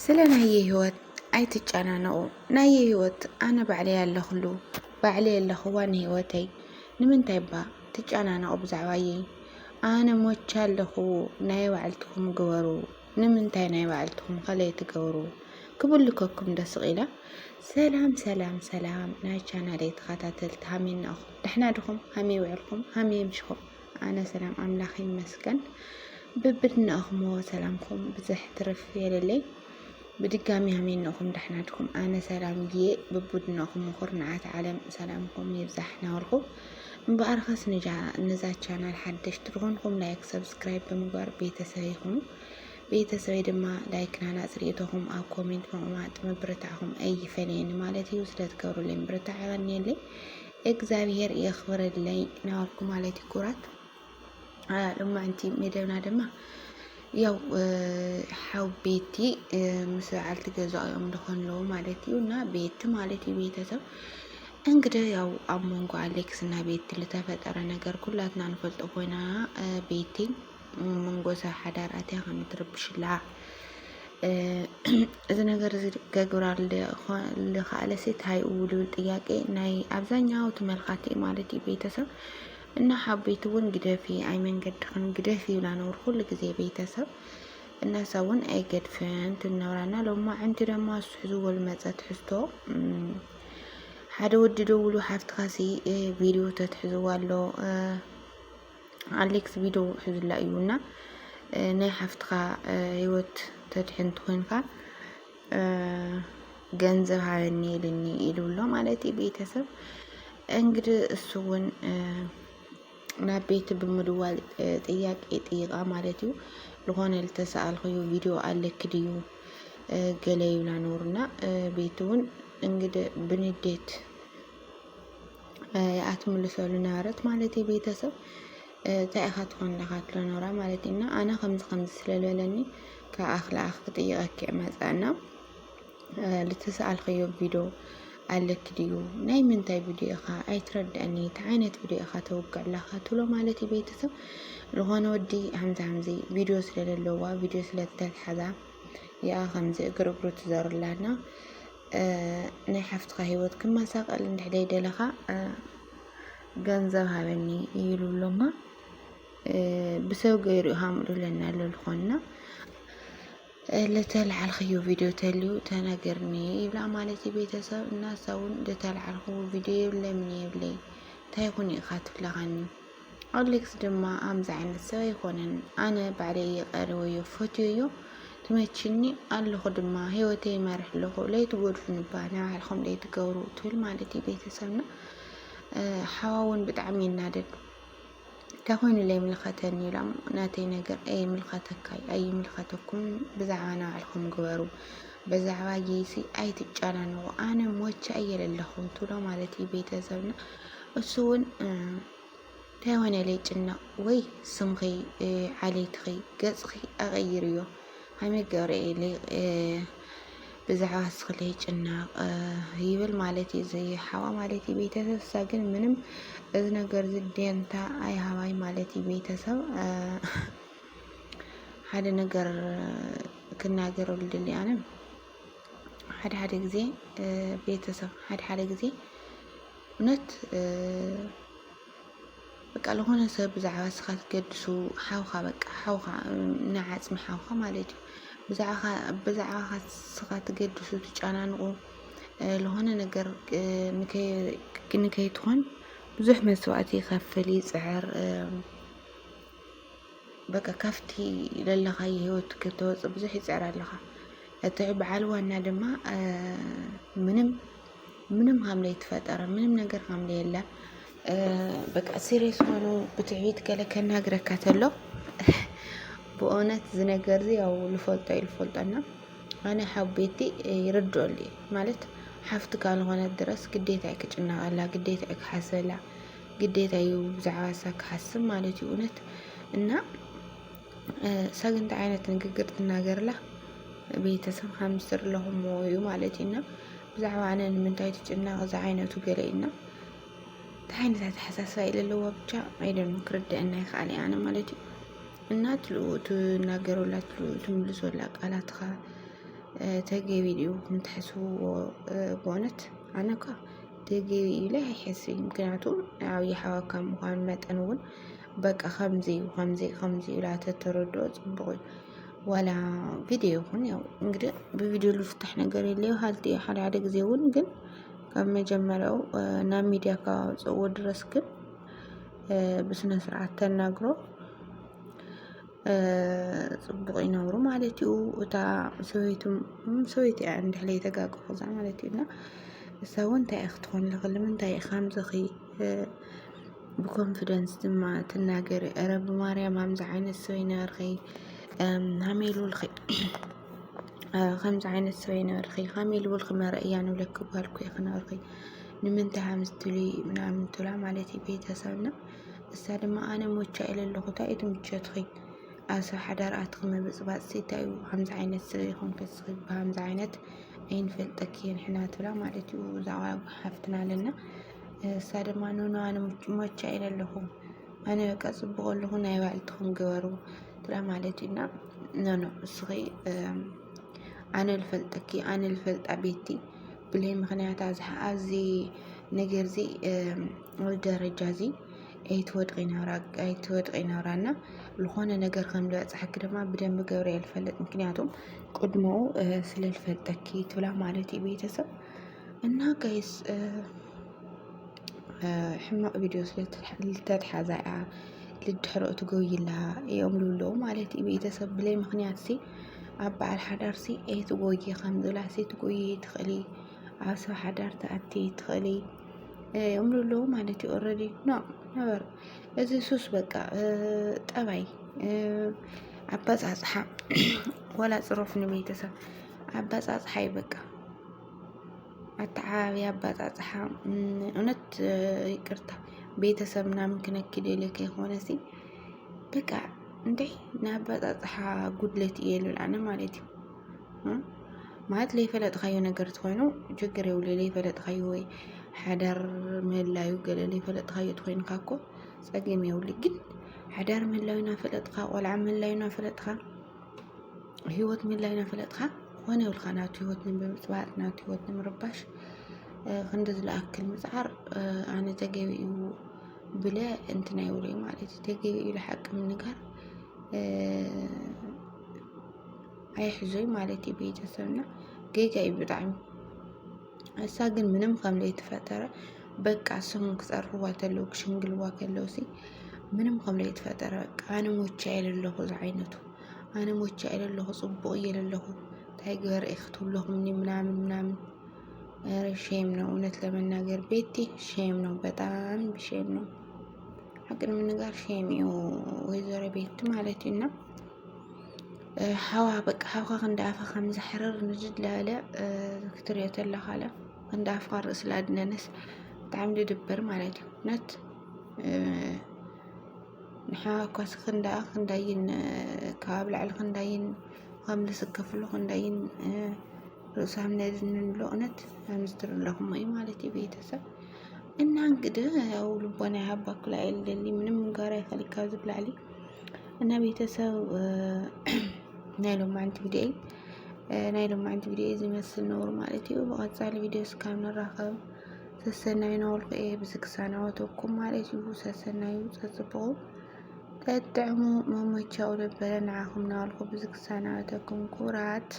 ስለ ናየ ህይወት ኣይትጨናነቁ። ናየ ህይወት ኣነ ባዕለይ ኣለኽሉ ባዕለይ ኣለኽዋ ንህይወተይ ንምንታይ ባ ትጨናነቁ ብዛዕባየ? ኣነ ሞቻ ኣለኹ ናይ ባዕልትኩም ግበሩ። ንምንታይ ናይ ባዕልትኩም ከለይ ትገብሩ? ክብልከኩም ደስ ኢላ። ሰላም ሰላም ሰላም ናይ ቻናለይ ተኸታተልቲ ሃመይናኹም ደሕና ድኹም? ሃመይ ውዕልኩም? ሃመይ ምሽኹም? ኣነ ሰላም ኣምላኽ ይመስገን። ብብድናኹም ሰላምኩም ብዙሕ ትርፍ የለለይ። بدقامي همين نقوم دحناتكم أنا سلام جي ببودناكم وخرنعات عالم سلامكم يبزحنا ورخو بأرخص نزات شانال حدش ترغنكم لايك سبسكرايب بمقار بيتسوي دما لايك نانا سريتهم أو كومنت معلومات مبرتعهم أي فلين مالتي وسلت كورو لين برتع غني لي إكزابير يخبر اللي ناوركم عليتي كورات لما أنتي ميدونا دما ያው ሐውቤቲ ምስዓል ትገዛኦም እንደኾነ ማለትዩና ቤት ማለት ቤተሰብ እንግዲህ ያው አሞንጎ አሌክስ እና ቤት ለተፈጠረ ነገር ኩላትና እንፈልጦ ኮይና ቤቲ መንጎሳ ሓዳራታ ከምትርብሽላ እዚ ነገር ገግብራል ለኻለ ሴት ሃይ ውሉል ጥያቄ ናይ አብዛኛው ተመልካቲ ማለት ቤተሰብ እና ሐቤቱን ግደፊ አይ መንገድ ኸን ግደፊ ላኖር ሁሉ ጊዜ ቤተሰብ እና ሰውን አይገድፈን ትነውራና ለማ አንተ ደማ አስሕዙ ወልመጸት ሕስቶ ሓደ ወዲ ደውሉ ሓፍት ካሲ ቪዲዮ ተትሕዝዋሎ አሌክስ ቪዲዮ ሕዝላ እዩና ናይ ሓፍትካ ህይወት ተድሕንት ኮይንካ ገንዘብ ሃበኒ ልኒ ኢሉሎ ማለት ቤተሰብ እንግዲህ እሱውን ናቤት ብምድዋል ጥያቄ ጥይቃ ማለትዩ ለሆነ ለተሰአልኩ ቪዲዮ አለክዲዩ ገለዩና ኖርና ቤቱን እንግዲህ ብንዴት አትምልሰሉ ናረት ማለት ቤተሰብ ታይኻት ኮንዳኻት ለኖራ ማለትና አና ከምዝ ስለለለኒ ከአኽላኽ ጥይቃክ መጻና ለተሰአልኩ ቪዲዮ አለክዲዩ ናይ ምንታይ ቪዲዮ ኻ አይትረዳኒ ታይነት ቪዲዮ ኻ ተወቅዕላኻ ትሎ ማለት ቤተሰብ ለሆነ ወዲ ሐምዛ ቪዲዮ ስለሌለዋ ቪዲዮ ስለተልሓዛ ያ ከምዚ ግርግሩ ትዘርላና ናይ ሓፍትካ ህይወት ክማሳቀል እንድሕደይ ደለኻ ገንዘብ ሃበኒ ይሉሎማ ብሰው ገይሩ ሃምዱለና ለልኾና ለተልዓልኸዮ ቪዲዮ ተልዩ ተነገርኒ ይብላ ማለት ቤተሰብ እና ሰውን ለተልዓልኹ ቪዲዮ ለምን ይብለይ ታይኹን ይኻትፍላኻኒ አሌክስ ድማ አምዛ ዓይነት ሰብ አይኮነን አነ ባዕለይ የቀረወዮ ፎቶዮ ትመችኒ አለኹ ድማ ህይወተይ ይመርሕ ለኹ ለይትጎድፉን ባና አልኹም ለይትገብሩ ትብል ማለት ቤተሰብና ሓዋውን ብጣዕሚ ይናደድ ታኾይኑ ላይ ምልኸተኒ ይላም ናተይ ነገር አይ ምልኸተካይ አይ ምልኸተኩም ብዛዕባና አልኹም ግበሩ በዛዕባ ጌሲ ኣይትጫናነቁ አነ ሞቻ እየለለኹም ትሎ ማለት ቤተሰብና እሱውን ታይሆነ ላይ ጭናቅ ወይ ስምኺ ዓሌትኺ ገጽኺ አቀይርዮ ሃመ ገብርኤል ብዛዕባ ስኽለይ ጭናቅ ይብል ማለት ዘይ ሓዋ ማለት ቤተሰብ ሳግን ምንም እዚ ነገር ዝደንታ አይ ሃዋይ ማለት ቤተሰብ ሓደ ነገር ክናገረሉ ድልያነ ሓደ ጊዜ ቤተሰብ ሓደ ጊዜ እውነት በቃ ለሆነ ሰብ ብዛዕባ ስኻ ትገድሱ ሓውኻ በቃ ሓውኻ ንዓጽሚ ሓውኻ ማለት ብዛዕባ ስኻ ትገድሱ ትጫናንቁ ለሆነ ነገር ንከይትኾን ብዙሕ መስዋዕቲ ይኸፍል ይጽዕር በቃ ካፍቲ ለለኻ ህይወት ከተወጽእ ብዙሕ ይጽዕር ኣለኻ እቲ በዓል ዋና ድማ ምንም ሃምለይ ተፈጠረ ምንም ነገር ሃምለይ የለ በቃ ሲሪየስ ሆኖ ብትዕቢት ገለ ከናግረካ ተሎ በእውነት ዝነገር ያው ልፈልጦና አነ ሐቤቲ ይርዶልኝ ማለት ሓፍት ካልሆነ ድረስ ግዴታ ይክጭናቃላ ግዴታ ይክሐሰላ ግዴታ ይብዛዕባሳ ክሐስብ ማለት እውነት እና ሰግንት አይነት ንግግር ትናገርላ ቤተሰብ ሃምስር ለሁም ወይ ማለት እና ብዛዕባ አነ ምንታይ ትጭናቅ ዛ አይነቱ ገለይና ታይነት ተሐሳሳ ይለለው ብቻ አይደለም ክርዳና ይኻሊ አነ ማለት እና ትናገሩላት ትምልሶላ ቃላትኻ تجيبي ديو كنت حسوا بونت أنا كا تجيبي لا يحسي يمكناتهم أو يحاول مقارنة أنون بقى خمزي ولا تتردد بقول ولا فيديو هون يو እንግዲህ በቪዲዮ ልፍታሕ ነገር የለው ሃልቲ ሓደ ጊዜ እውን ግን ካብ መጀመሪያው ናብ ሚድያ ካወፅዎ ድረስ ግን ብስነ ስርዓት ተናግሮ ጽቡቅ ይነብሩ ማለት እዩ እታ ሰበይቲ እንድሕለይ ተጋግፎ ዛ ማለት እዩና ሰውን እንታይ ክትኾን ለኽልም እንታይ ከምዝኺ بكونفيدنس ድማ ትናገር ረብ ማርያም همز ዓይነት ሰው ይነበርኺ ሃሜሉ ልኺ ከምዚ ዓይነት ሰው ይነበርኺ ሃሜሉ ልኺ መርእያ ንብለክ ጓልኩ ይኽነበርኺ ንምንታይ همز ትሊ ምናምን ትላ ማለት እዩ ቤተሰብና እሳ ድማ ኣነ ሞቻ ኢለለኹ እንታይ እዩ ትምቸትኺ ኣሰብ ሓዳር ኣትኽመ ብፅባፅ ሲታዩ ከምዚ ዓይነት ሰው ይኹን ከስኺ ብሃምዚ ዓይነት ኣይንፈልጠክየን ሕና ትላ ማለት እዩ ዛዕባ ሓፍትና ኣለና እሳ ድማ ኖኖ ኣነ ሞቻ ኢለለኹ ኣነ በቃ ፅቡቅ ኣለኹ ናይ ባዕልትኹም ገበሩ ትላ ማለት እዩና ኖኖ እስኺ ኣነ ልፈልጠኪ ኣነ ልፈልጣ ቤቲ ብለይ ምክንያት ኣብዚ ነገር ዚ ደረጃ ዚ ኣይትወድቂ ናብራና ዝኾነ ነገር ከም ልበፅሐኪ ድማ ብደንብ ገብረ ይልፈልጥ ምክንያቱም ቅድሞ ስለልፈልጠኪ ትብላ ማለት እዩ ቤተሰብ እና ጋይስ ሕማቅ ቪድዮ ስለተተሓዛያ ልድሕሮ ትጎይላ እዮም ልብሎ ማለት እዩ ቤተሰብ ብለይ ምክንያት ሲ ኣብ በዓል ሓዳር ሲ ትጎይ ከም ዝብላ ሲ ትጎይ ትኽእሊ ኣብ ሰብ ሓዳር ተኣቲ ትኽእሊ እዮም ልብሎ ማለት እዩ ኦልሬዲ ኖ ነበር እዚ ሱስ በቃ ጠባይ ኣባፃፅሓ ወላ ፅሮፍ ንቤተሰብ ኣባፃፅሓ በቃ ኣተዓባብያ ኣባፃፅሓ እውነት ይቅርታ ቤተሰብ ምናምን ክነክድ የለከ ይኾነ ሲ በቃ እንታይ ንኣባፃፅሓ ጉድለት እየ ልብል ኣነ ማለት እዩ ማለት ለይፈለጥካዮ ነገር ትኮይኑ ችግር የብሉ ለይፈለጥካዮ ወይ ሓዳር ምህላዩ ገለ ለይፈለጥካዮ ትኮይንካ እኮ ፀገም የብሉ ግን ሓዳር ምህላዩ ናፈለጥካ ቆልዓ ምህላዩ ናፈለጥካ ህይወት ምህላዩ ናፈለጥካ ኮነ ይብልካ ናቱ ህይወት ንምፅባጥ ናቱ ህይወት ንምርባሽ ክንዲ ዝለኣክል ምፅዓር ኣነ ተገቢ እዩ ብለ እንትና ይብሉ ማለት እዩ ተገቢ እዩ ለሓቂ ምንጋር ኣይሕዞይ ማለት እዩ ቤተሰብና ገጋ እዩ ብጣዕሚ እሳ ግን ምንም ከም ለይተፈጠረ በቃ ስሙ ክፀርፍዋ ተለው ክሽንግልዋ ከለው ሲ ምንም ከም ለይተፈጠረ በቃ ኣነ ሞቻ ኢለለኹ ዝዓይነቱ ኣነ ሞቻ ኢለለኹ ፅቡቅ ኢለለኹ እንታይ ገበረ ክትብለኹም ምናምን ሼም ነው እውነት ለመናገር ቤቲ ሼም ነው በጣም ሼም ነው حقን ምንጋር ሼም እዩ ወይዘሮ ቤት ማለት እና ሓዋ በቃ ሓዋ ክንዳፋ ከም ዝሕረር ንጅድ ላለ ክትሪኦ ተለኻለ ክንዳፋ ርእስ ላድነነስ ብጣዕሚ ድድበር ማለት እዩ ነት ንሓዋ ኳስ ክንዳይን ካብ ላዕሊ ክንዳይን ከም ልስከፍሉ ክንዳይን ርእሳም ነድንብሎ እውነት ከምዝትር ለኹም እዩ ማለት እዩ ቤተሰብ እና እንግዲህ ያው ልቦና ያባክላ አይደል ምንም ጋራ ይፈልካ ዝብላሊ እና ቤተሰብ ናይሎም አንት ቪዲዮ ዝመስል ነው ማለት እዩ በቀጻሊ ቪዲዮ እስካንራኸብ ሰሰናይ ነው ልቆ ብዝክሳናው ተኩም ማለት እዩ ሰሰናዩ ጽጽቦ ተጥዕሙ መሞቻው ነበረ ንዓኹም ናልኩ ብዝክሳናው ተኩም ኩራት